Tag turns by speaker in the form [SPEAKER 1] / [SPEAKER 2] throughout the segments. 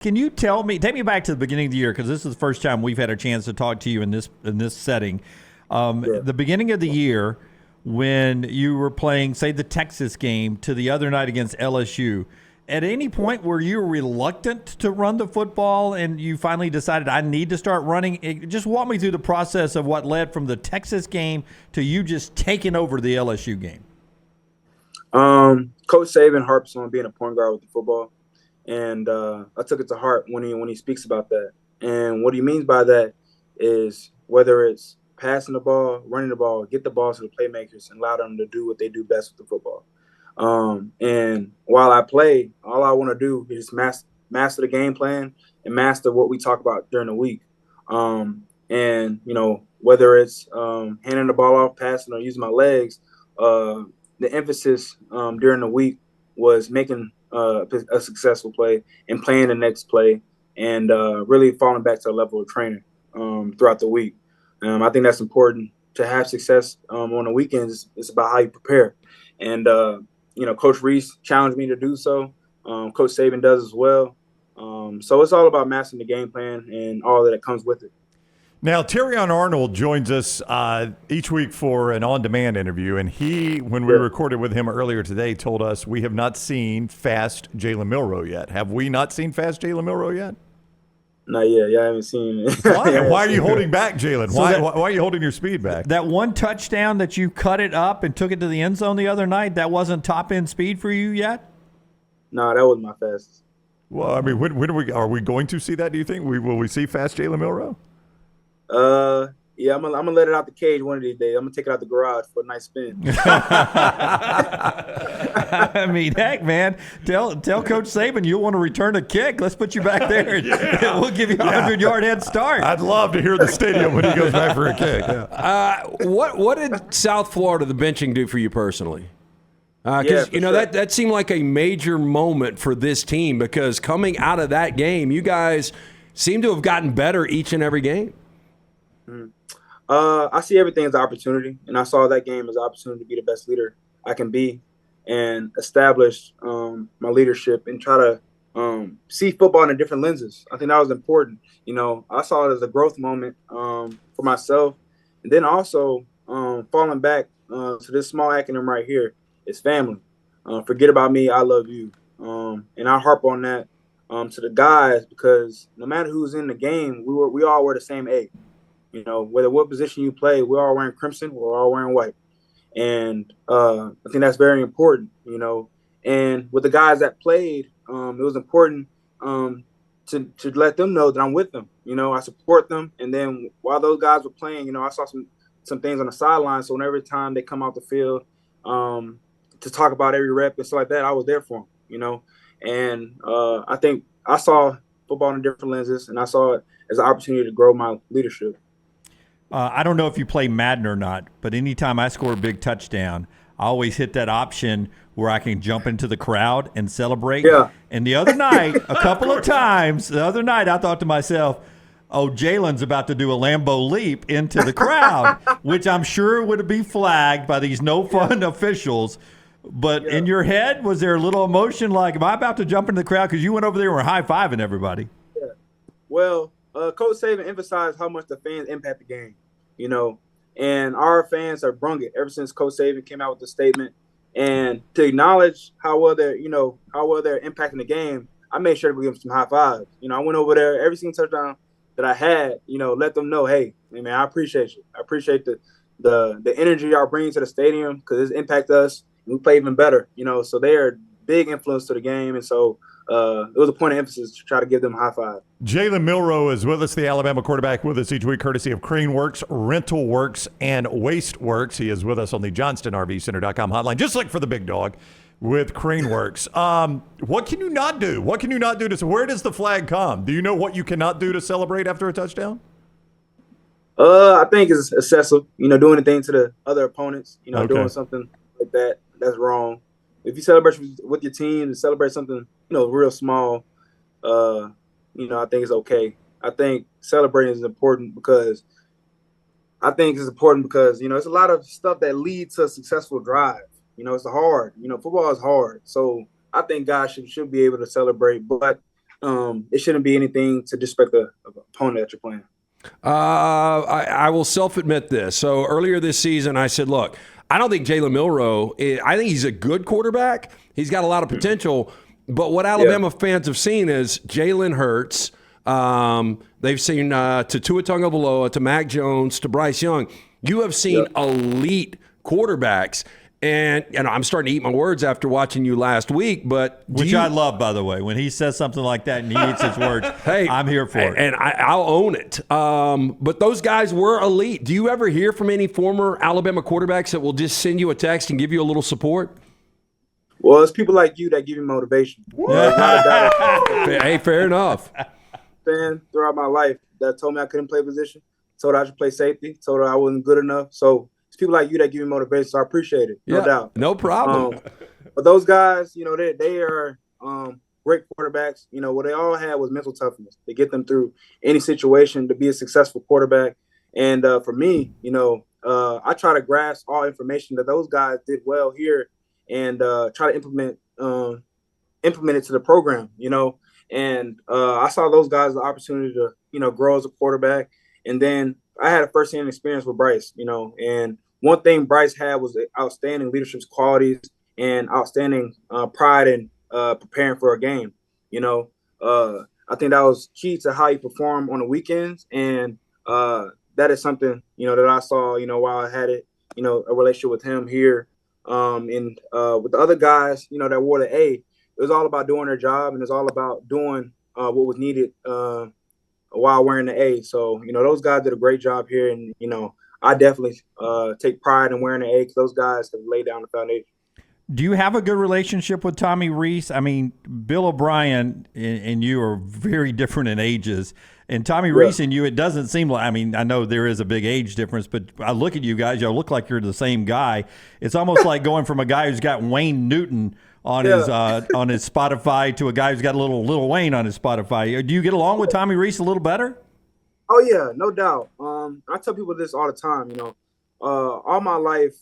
[SPEAKER 1] Can you take me back to the beginning of the year, because this is the first time we've had a chance to talk to you in this setting. The beginning of the year, when you were playing, say, the Texas game to the other night against LSU, at any point were you reluctant to run the football and you finally decided I need to start running? Just walk me through the process of what led from the Texas game to you just taking over the LSU game.
[SPEAKER 2] Coach Saban harps on being a point guard with the football, and I took it to heart when he speaks about that. And what he means by that is whether it's passing the ball, running the ball, get the ball to the playmakers and allow them to do what they do best with the football. And while I play, all I want to do is master the game plan and master what we talk about during the week. And, whether it's handing the ball off, passing, or using my legs, the emphasis during the week was making a successful play and playing the next play and really falling back to a level of training throughout the week. I think that's important to have success on the weekends. It's about how you prepare. And, Coach Rees challenged me to do so. Coach Saban does as well. So it's all about mastering the game plan and all that comes with it.
[SPEAKER 3] Now, Terrion Arnold joins us each week for an on-demand interview, and he, when we recorded with him earlier today, told us we have not seen fast Jalen Milroe yet. Have we not seen fast Jalen Milroe yet?
[SPEAKER 2] Not yet. Yeah, I haven't seen it.
[SPEAKER 3] Why are you holding back, Jalen? Why are you holding your speed back?
[SPEAKER 1] That one touchdown that you cut it up and took it to the end zone the other night, that wasn't top-end speed for you yet?
[SPEAKER 2] No, that was my fastest.
[SPEAKER 3] Well, I mean, when are we going to see that, do you think? Will we see fast Jalen Milroe?
[SPEAKER 2] Yeah, I'm gonna let it out the cage one of these days. I'm gonna take it out the garage for a nice spin.
[SPEAKER 1] I mean, heck, man, tell Coach Saban you'll want to return a kick. Let's put you back there. We'll give you a 100-yard head start.
[SPEAKER 3] I'd love to hear the stadium when he goes back for a kick. Yeah.
[SPEAKER 4] What did South Florida, the benching, do for you personally? Because that seemed like a major moment for this team, because coming out of that game, you guys seem to have gotten better each and every game.
[SPEAKER 2] I see everything as an opportunity, and I saw that game as an opportunity to be the best leader I can be and establish my leadership and try to see football in different lenses. I think that was important. I saw it as a growth moment for myself, and then also falling back to this small acronym right here is family. Forget about me, I love you, and I harp on that to the guys, because no matter who's in the game, we all wear the same A. Whether what position you play, we're all wearing crimson, we're all wearing white. And I think that's very important, And with the guys that played, it was important to let them know that I'm with them. I support them. And then while those guys were playing, I saw some things on the sideline. So whenever time they come out the field to talk about every rep and stuff like that, I was there for them, And I think I saw football in different lenses, and I saw it as an opportunity to grow my leadership.
[SPEAKER 1] I don't know if you play Madden or not, but anytime I score a big touchdown, I always hit that option where I can jump into the crowd and celebrate.
[SPEAKER 2] Yeah.
[SPEAKER 1] And the other night, a couple of times, I thought to myself, oh, Jalen's about to do a Lambeau leap into the crowd, which I'm sure would be flagged by these no-fun officials. But in your head, was there a little emotion like, am I about to jump into the crowd? Because you went over there and were high-fiving everybody.
[SPEAKER 2] Yeah. Well, Coach Saban emphasized how much the fans impact the game, and our fans have brung it ever since Coach Saban came out with the statement. And to acknowledge how well they're impacting the game, I made sure to give them some high fives. I went over there, every single touchdown that I had, let them know, hey, man, I appreciate you. I appreciate the energy y'all bring to the stadium, because it's impacted us, and we play even better, So they are a big influence to the game, and so it was a point of emphasis to try to give them a high five.
[SPEAKER 3] Jalen Milroe is with us, the Alabama quarterback, with us each week, courtesy of CraneWorks, RentalWorks, and WasteWorks. He is with us on the JohnstonRVCenter.com hotline, just like for the big dog with CraneWorks. What can you not do? What can you not do where does the flag come? Do you know what you cannot do to celebrate after a touchdown?
[SPEAKER 2] I think it's excessive, doing anything to the other opponents, doing something like that. That's wrong. If you celebrate with your team and celebrate something, real small, I think it's okay. I think celebrating is important because it's a lot of stuff that leads to a successful drive. It's hard. Football is hard. So I think guys should be able to celebrate. But it shouldn't be anything to disrespect the opponent that you're playing.
[SPEAKER 4] I will self-admit this. So earlier this season, I said, look, I don't think Jalen Milroe, I think he's a good quarterback. He's got a lot of potential. But what Alabama fans have seen is Jalen Hurts. They've seen to Tua Tagovailoa, to Mac Jones, to Bryce Young. You have seen elite quarterbacks. And I'm starting to eat my words after watching you last week, but
[SPEAKER 1] which I love, by the way. When he says something like that and he eats his words,
[SPEAKER 4] hey,
[SPEAKER 1] I'm here for it,
[SPEAKER 4] and I'll own it. But those guys were elite. Do you ever hear from any former Alabama quarterbacks that will just send you a text and give you a little support?
[SPEAKER 2] Well, it's people like you that give me motivation.
[SPEAKER 4] Hey, fair enough.
[SPEAKER 2] Throughout my life that told me I couldn't play position, told I should play safety, told I wasn't good enough. So it's people like you that give me motivation, so I appreciate it. No doubt.
[SPEAKER 4] No problem.
[SPEAKER 2] But those guys, they are great quarterbacks. What they all had was mental toughness to get them through any situation to be a successful quarterback. And for me, I try to grasp all information that those guys did well here and try to implement it to the program, And I saw those guys the opportunity to, grow as a quarterback. And then I had a firsthand experience with Bryce, and one thing Bryce had was outstanding leadership qualities and outstanding pride in preparing for a game. I think that was key to how he performed on the weekends. And that is something, that I saw, while I had it, a relationship with him here. And with the other guys, that wore the A, it was all about doing their job and it's all about doing what was needed while wearing the A. So, those guys did a great job here. And, I definitely take pride in wearing the A because those guys have laid down the foundation.
[SPEAKER 1] Do you have a good relationship with Tommy Rees? I mean, Bill O'Brien and you are very different in ages. And Tommy Rees and you, it doesn't seem like, I mean, I know there is a big age difference, but I look at you guys, you look like you're the same guy. It's almost like going from a guy who's got Wayne Newton on his Spotify to a guy who's got a little Wayne on his Spotify. Do you get along with Tommy Rees a little better?
[SPEAKER 2] Oh yeah, no doubt. I tell people this all the time. All my life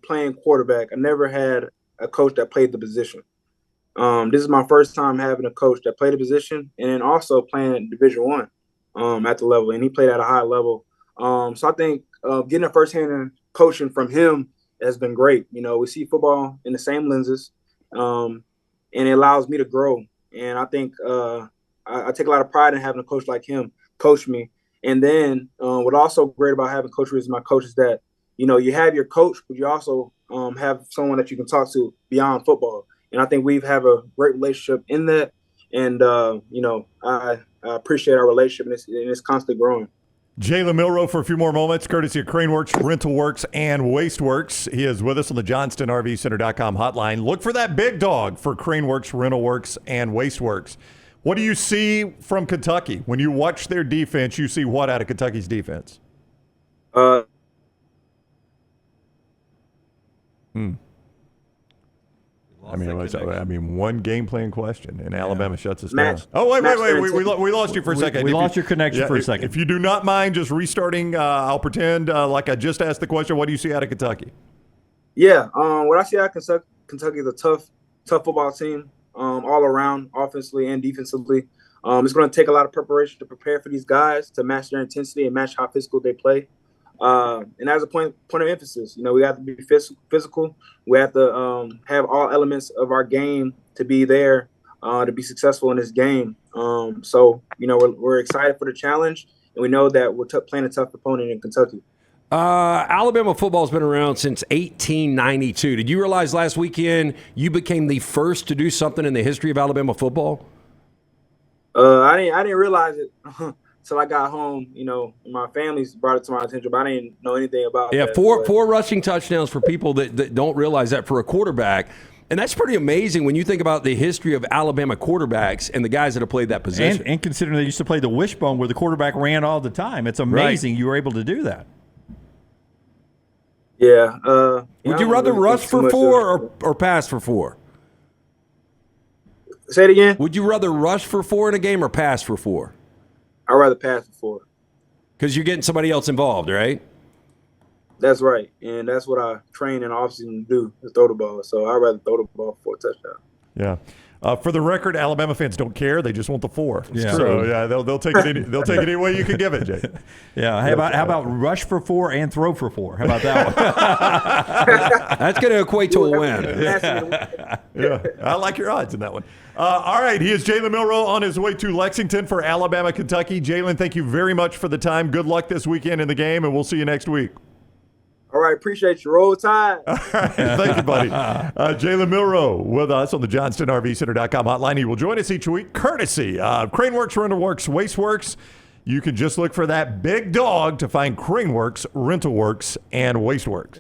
[SPEAKER 2] playing quarterback, I never had a coach that played the position. This is my first time having a coach that played the position, and then also playing Division I at the level, and he played at a high level. So I think getting a firsthand coaching from him has been great. We see football in the same lenses. And it allows me to grow. And I think I take a lot of pride in having a coach like him coach me. And then what's also great about having Coach Rees as my coach is that, you have your coach, but you also have someone that you can talk to beyond football. And I think we have a great relationship in that. And, I appreciate our relationship, and it's constantly growing.
[SPEAKER 3] Jalen Milroe for a few more moments, courtesy of CraneWorks, RentalWorks, and WasteWorks. He is with us on the JohnstonRVCenter.com hotline. Look for that big dog for CraneWorks, RentalWorks, and WasteWorks. What do you see from Kentucky? When you watch their defense, you see what out of Kentucky's defense? I mean, one game plan question, and Alabama shuts us down. Oh, wait. We lost you for a second.
[SPEAKER 1] We lost your connection for a second.
[SPEAKER 3] If you do not mind just restarting, I'll pretend like I just asked the question. What do you see out of Kentucky?
[SPEAKER 2] Yeah, what I see out of Kentucky is a tough football team all around, offensively and defensively. It's going to take a lot of preparation to prepare for these guys to match their intensity and match how physical they play. And as a point of emphasis, we have to be physical. We have to have all elements of our game to be there to be successful in this game. So we're excited for the challenge, and we know that we're playing a tough opponent in Kentucky.
[SPEAKER 4] Alabama football's been around since 1892. Did you realize last weekend you became the first to do something in the history of Alabama football?
[SPEAKER 2] I didn't realize it until I got home. My family's brought it to my attention, but I didn't know anything about it.
[SPEAKER 4] Yeah, four rushing touchdowns for people that don't realize that for a quarterback. And that's pretty amazing when you think about the history of Alabama quarterbacks and the guys that have played that position.
[SPEAKER 1] And considering they used to play the wishbone where the quarterback ran all the time. It's amazing you were able to do that.
[SPEAKER 2] Yeah.
[SPEAKER 4] Would you rather rush for 4 or pass for 4?
[SPEAKER 2] Say it again.
[SPEAKER 4] Would you rather rush for 4 in a game or pass for 4?
[SPEAKER 2] I'd rather pass for 4.
[SPEAKER 3] Because
[SPEAKER 4] you're getting somebody else involved, right?
[SPEAKER 2] That's right. And that's what I train in offseason to do, is throw the ball. So I'd rather throw the ball for a touchdown.
[SPEAKER 3] Yeah. For the record, Alabama fans don't care; they just want the 4.
[SPEAKER 1] Yeah.
[SPEAKER 3] So yeah, they'll take it. They'll take it any way you can give it, Jay.
[SPEAKER 1] Yeah. How about rush for 4 and throw for 4? How about that one?
[SPEAKER 4] That's going to equate to a win.
[SPEAKER 3] Yeah, I like your odds in that one. All right, he is Jalen Milroe on his way to Lexington for Alabama, Kentucky. Jalen, thank you very much for the time. Good luck this weekend in the game, and we'll see you next week.
[SPEAKER 2] All right, appreciate you. Roll Tide.
[SPEAKER 3] All right, thank you, buddy. Jalen Milroe with us on the JohnstonRVCenter.com hotline. He will join us each week, courtesy of CraneWorks, RentalWorks, WasteWorks. You can just look for that big dog to find CraneWorks, RentalWorks, and WasteWorks.